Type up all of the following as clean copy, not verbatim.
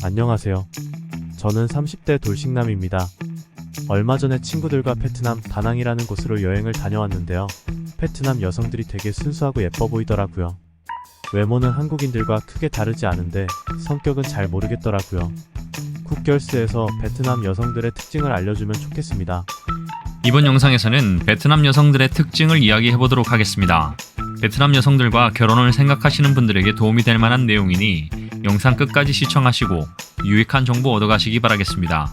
안녕하세요. 저는 30대 돌싱남입니다. 얼마 전에 친구들과 베트남 다낭이라는 곳으로 여행을 다녀왔는데요. 베트남 여성들이 되게 순수하고 예뻐 보이더라고요. 외모는 한국인들과 크게 다르지 않은데 성격은 잘 모르겠더라고요. 굿걸스에서 베트남 여성들의 특징을 알려주면 좋겠습니다. 이번 영상에서는 베트남 여성들의 특징을 이야기해보도록 하겠습니다. 베트남 여성들과 결혼을 생각하시는 분들에게 도움이 될 만한 내용이니 영상 끝까지 시청하시고 유익한 정보 얻어가시기 바라겠습니다.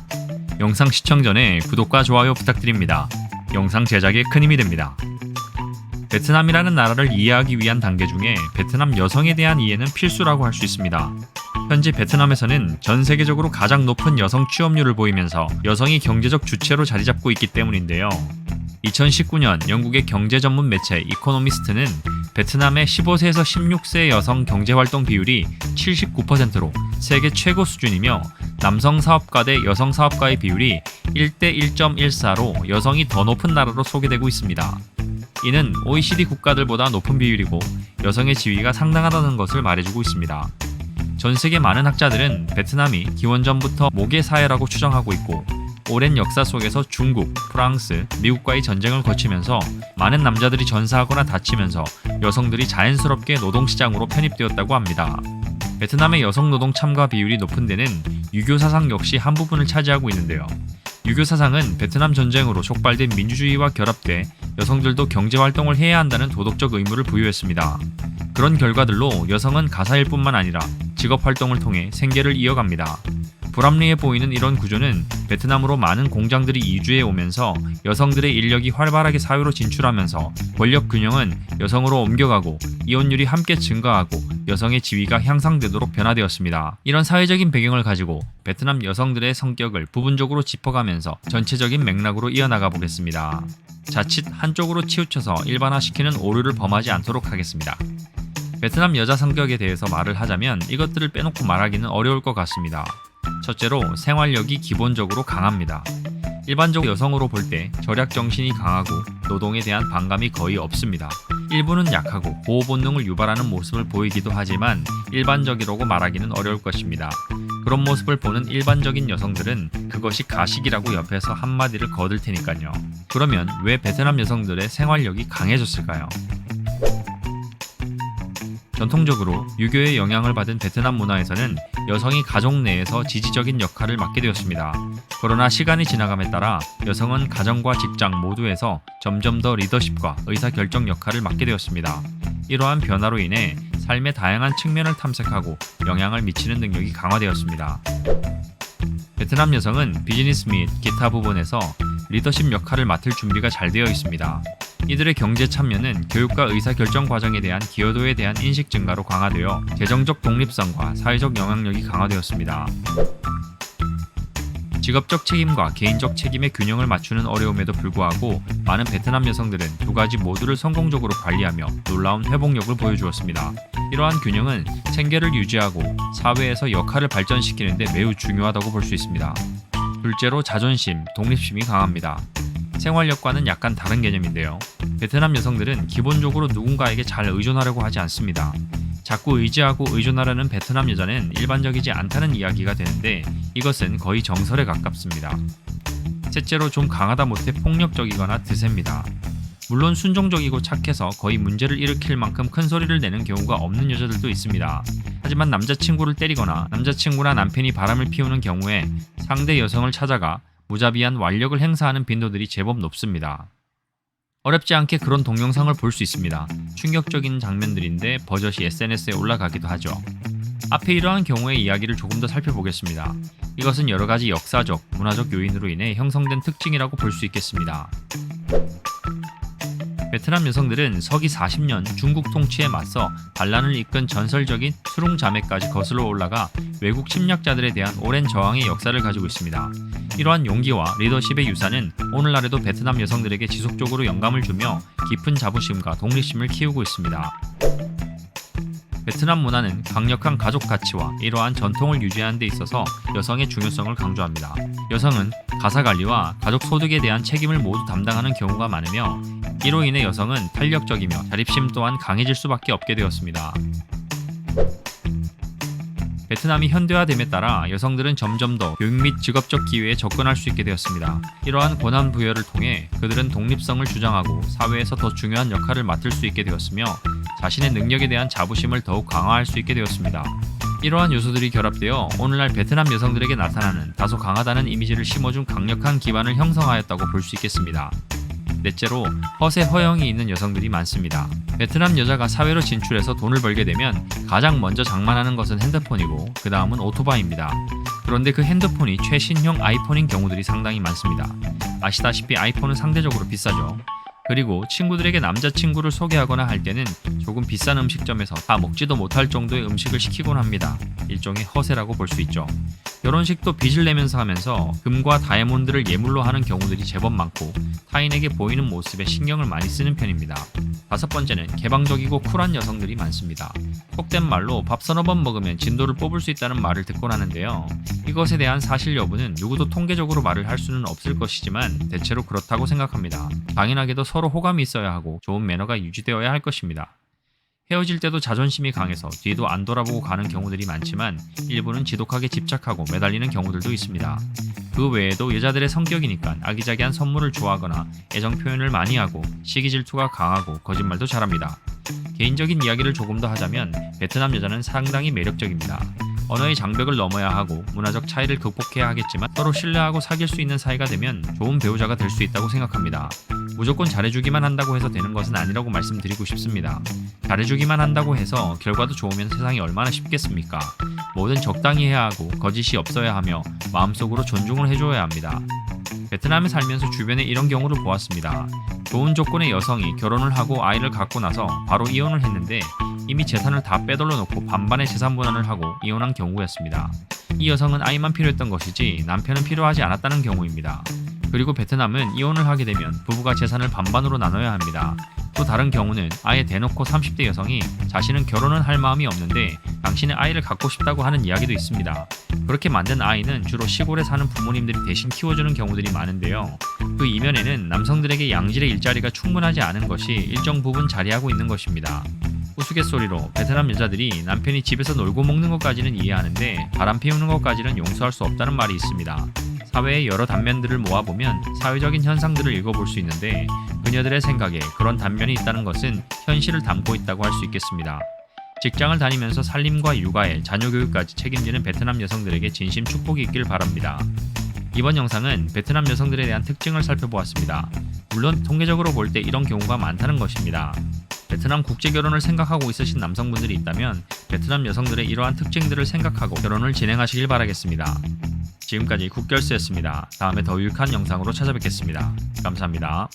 영상 시청 전에 구독과 좋아요 부탁드립니다. 영상 제작에 큰 힘이 됩니다. 베트남이라는 나라를 이해하기 위한 단계 중에 베트남 여성에 대한 이해는 필수라고 할 수 있습니다. 현재 베트남에서는 전 세계적으로 가장 높은 여성 취업률을 보이면서 여성이 경제적 주체로 자리 잡고 있기 때문인데요. 2019년 영국의 경제 전문 매체 이코노미스트는 베트남의 15세에서 16세 여성 경제활동 비율이 79%로 세계 최고 수준이며 남성 사업가 대 여성 사업가의 비율이 1대 1.14로 여성이 더 높은 나라로 소개되고 있습니다. 이는 OECD 국가들보다 높은 비율이고 여성의 지위가 상당하다는 것을 말해주고 있습니다. 전 세계 많은 학자들은 베트남이 기원전부터 모계 사회라고 추정하고 있고 오랜 역사 속에서 중국, 프랑스, 미국과의 전쟁을 거치면서 많은 남자들이 전사하거나 다치면서 여성들이 자연스럽게 노동시장으로 편입되었다고 합니다. 베트남의 여성 노동 참가 비율이 높은 데는 유교 사상 역시 한 부분을 차지하고 있는데요. 유교 사상은 베트남 전쟁으로 촉발된 민주주의와 결합돼 여성들도 경제활동을 해야 한다는 도덕적 의무를 부여했습니다. 그런 결과들로 여성은 가사일 뿐만 아니라 직업활동을 통해 생계를 이어갑니다. 불합리해 보이는 이런 구조는 베트남으로 많은 공장들이 이주해 오면서 여성들의 인력이 활발하게 사회로 진출하면서 권력 균형은 여성으로 옮겨가고 이혼율이 함께 증가하고 여성의 지위가 향상되도록 변화되었습니다. 이런 사회적인 배경을 가지고 베트남 여성들의 성격을 부분적으로 짚어가면서 전체적인 맥락으로 이어나가 보겠습니다. 자칫 한쪽으로 치우쳐서 일반화시키는 오류를 범하지 않도록 하겠습니다. 베트남 여자 성격에 대해서 말을 하자면 이것들을 빼놓고 말하기는 어려울 것 같습니다. 첫째로 생활력이 기본적으로 강합니다. 일반적 여성으로 볼 때 절약 정신이 강하고 노동에 대한 반감이 거의 없습니다. 일부는 약하고 보호 본능을 유발하는 모습을 보이기도 하지만 일반적이라고 말하기는 어려울 것입니다. 그런 모습을 보는 일반적인 여성들은 그것이 가식이라고 옆에서 한마디를 거들 테니까요. 그러면 왜 베트남 여성들의 생활력이 강해졌을까요? 전통적으로 유교의 영향을 받은 베트남 문화에서는 여성이 가족 내에서 지지적인 역할을 맡게 되었습니다. 그러나 시간이 지나감에 따라 여성은 가정과 직장 모두에서 점점 더 리더십과 의사결정 역할을 맡게 되었습니다. 이러한 변화로 인해 삶의 다양한 측면을 탐색하고 영향을 미치는 능력이 강화되었습니다. 베트남 여성은 비즈니스 및 기타 부분에서 리더십 역할을 맡을 준비가 잘 되어 있습니다. 이들의 경제 참여는 교육과 의사결정 과정에 대한 기여도에 대한 인식 증가로 강화되어 재정적 독립성과 사회적 영향력이 강화되었습니다. 직업적 책임과 개인적 책임의 균형을 맞추는 어려움에도 불구하고 많은 베트남 여성들은 두 가지 모두를 성공적으로 관리하며 놀라운 회복력을 보여주었습니다. 이러한 균형은 생계를 유지하고 사회에서 역할을 발전시키는 데 매우 중요하다고 볼 수 있습니다. 둘째로 자존심, 독립심이 강합니다. 생활력과는 약간 다른 개념인데요. 베트남 여성들은 기본적으로 누군가에게 잘 의존하려고 하지 않습니다. 자꾸 의지하고 의존하려는 베트남 여자는 일반적이지 않다는 이야기가 되는데 이것은 거의 정설에 가깝습니다. 셋째로 좀 강하다 못해 폭력적이거나 드셉니다. 물론 순종적이고 착해서 거의 문제를 일으킬 만큼 큰 소리를 내는 경우가 없는 여자들도 있습니다. 하지만 남자친구를 때리거나 남자친구나 남편이 바람을 피우는 경우에 상대 여성을 찾아가 무자비한 완력을 행사하는 빈도들이 제법 높습니다. 어렵지 않게 그런 동영상을 볼 수 있습니다. 충격적인 장면들인데 버젓이 SNS에 올라가기도 하죠. 앞에 이러한 경우의 이야기를 조금 더 살펴보겠습니다. 이것은 여러가지 역사적, 문화적 요인으로 인해 형성된 특징이라고 볼 수 있겠습니다. 베트남 여성들은 서기 40년 중국 통치에 맞서 반란을 이끈 전설적인 수룽 자매까지 거슬러 올라가 외국 침략자들에 대한 오랜 저항의 역사를 가지고 있습니다. 이러한 용기와 리더십의 유산은 오늘날에도 베트남 여성들에게 지속적으로 영감을 주며 깊은 자부심과 독립심을 키우고 있습니다. 베트남 문화는 강력한 가족 가치와 이러한 전통을 유지하는 데 있어서 여성의 중요성을 강조합니다. 여성은 가사관리와 가족 소득에 대한 책임을 모두 담당하는 경우가 많으며 이로 인해 여성은 탄력적이며 자립심 또한 강해질 수밖에 없게 되었습니다. 베트남이 현대화됨에 따라 여성들은 점점 더 교육 및 직업적 기회에 접근할 수 있게 되었습니다. 이러한 권한 부여를 통해 그들은 독립성을 주장하고 사회에서 더 중요한 역할을 맡을 수 있게 되었으며 자신의 능력에 대한 자부심을 더욱 강화할 수 있게 되었습니다. 이러한 요소들이 결합되어 오늘날 베트남 여성들에게 나타나는 다소 강하다는 이미지를 심어준 강력한 기반을 형성하였다고 볼 수 있겠습니다. 넷째로 허세 허영이 있는 여성들이 많습니다. 베트남 여자가 사회로 진출해서 돈을 벌게 되면 가장 먼저 장만하는 것은 핸드폰이고 그 다음은 오토바이입니다. 그런데 그 핸드폰이 최신형 아이폰인 경우들이 상당히 많습니다. 아시다시피 아이폰은 상대적으로 비싸죠. 그리고 친구들에게 남자친구를 소개하거나 할 때는 조금 비싼 음식점에서 다 먹지도 못할 정도의 음식을 시키곤 합니다. 일종의 허세라고 볼 수 있죠. 결혼식도 빚을 내면서 하면서 금과 다이아몬드를 예물로 하는 경우들이 제법 많고 타인에게 보이는 모습에 신경을 많이 쓰는 편입니다. 다섯 번째는 개방적이고 쿨한 여성들이 많습니다. 속된 말로 밥 서너 번 먹으면 진도를 뽑을 수 있다는 말을 듣곤 하는데요. 이것에 대한 사실 여부는 누구도 통계적으로 말을 할 수는 없을 것이지만 대체로 그렇다고 생각합니다. 당연하게도 서로 호감이 있어야 하고 좋은 매너가 유지되어야 할 것입니다. 헤어질 때도 자존심이 강해서 뒤도 안 돌아보고 가는 경우들이 많지만 일부는 지독하게 집착하고 매달리는 경우들도 있습니다. 그 외에도 여자들의 성격이니까 아기자기한 선물을 좋아하거나 애정 표현을 많이 하고 시기 질투가 강하고 거짓말도 잘합니다. 개인적인 이야기를 조금 더 하자면 베트남 여자는 상당히 매력적입니다. 언어의 장벽을 넘어야 하고 문화적 차이를 극복해야 하겠지만 서로 신뢰하고 사귈 수 있는 사이가 되면 좋은 배우자가 될 수 있다고 생각합니다. 무조건 잘해주기만 한다고 해서 되는 것은 아니라고 말씀드리고 싶습니다. 잘해주기만 한다고 해서 결과도 좋으면 세상이 얼마나 쉽겠습니까? 뭐든 적당히 해야 하고 거짓이 없어야 하며 마음속으로 존중을 해줘야 합니다. 베트남에 살면서 주변에 이런 경우를 보았습니다. 좋은 조건의 여성이 결혼을 하고 아이를 갖고 나서 바로 이혼을 했는데 이미 재산을 다 빼돌려 놓고 반반의 재산 분할을 하고 이혼한 경우였습니다. 이 여성은 아이만 필요했던 것이지 남편은 필요하지 않았다는 경우입니다. 그리고 베트남은 이혼을 하게 되면 부부가 재산을 반반으로 나눠야 합니다. 또 다른 경우는 아예 대놓고 30대 여성이 자신은 결혼은 할 마음이 없는데 당신의 아이를 갖고 싶다고 하는 이야기도 있습니다. 그렇게 만든 아이는 주로 시골에 사는 부모님들이 대신 키워주는 경우들이 많은데요. 그 이면에는 남성들에게 양질의 일자리가 충분하지 않은 것이 일정 부분 자리하고 있는 것입니다. 우스갯소리로 베트남 여자들이 남편이 집에서 놀고 먹는 것까지는 이해하는데 바람 피우는 것까지는 용서할 수 없다는 말이 있습니다. 사회의 여러 단면들을 모아보면 사회적인 현상들을 읽어볼 수 있는데 그녀들의 생각에 그런 단면이 있다는 것은 현실을 담고 있다고 할 수 있겠습니다. 직장을 다니면서 살림과 육아에 자녀 교육까지 책임지는 베트남 여성들에게 진심 축복이 있길 바랍니다. 이번 영상은 베트남 여성들에 대한 특징을 살펴보았습니다. 물론 통계적으로 볼 때 이런 경우가 많다는 것입니다. 베트남 국제결혼을 생각하고 있으신 남성분들이 있다면 베트남 여성들의 이러한 특징들을 생각하고 결혼을 진행하시길 바라겠습니다. 지금까지 국결스였습니다. 다음에 더 유익한 영상으로 찾아뵙겠습니다. 감사합니다.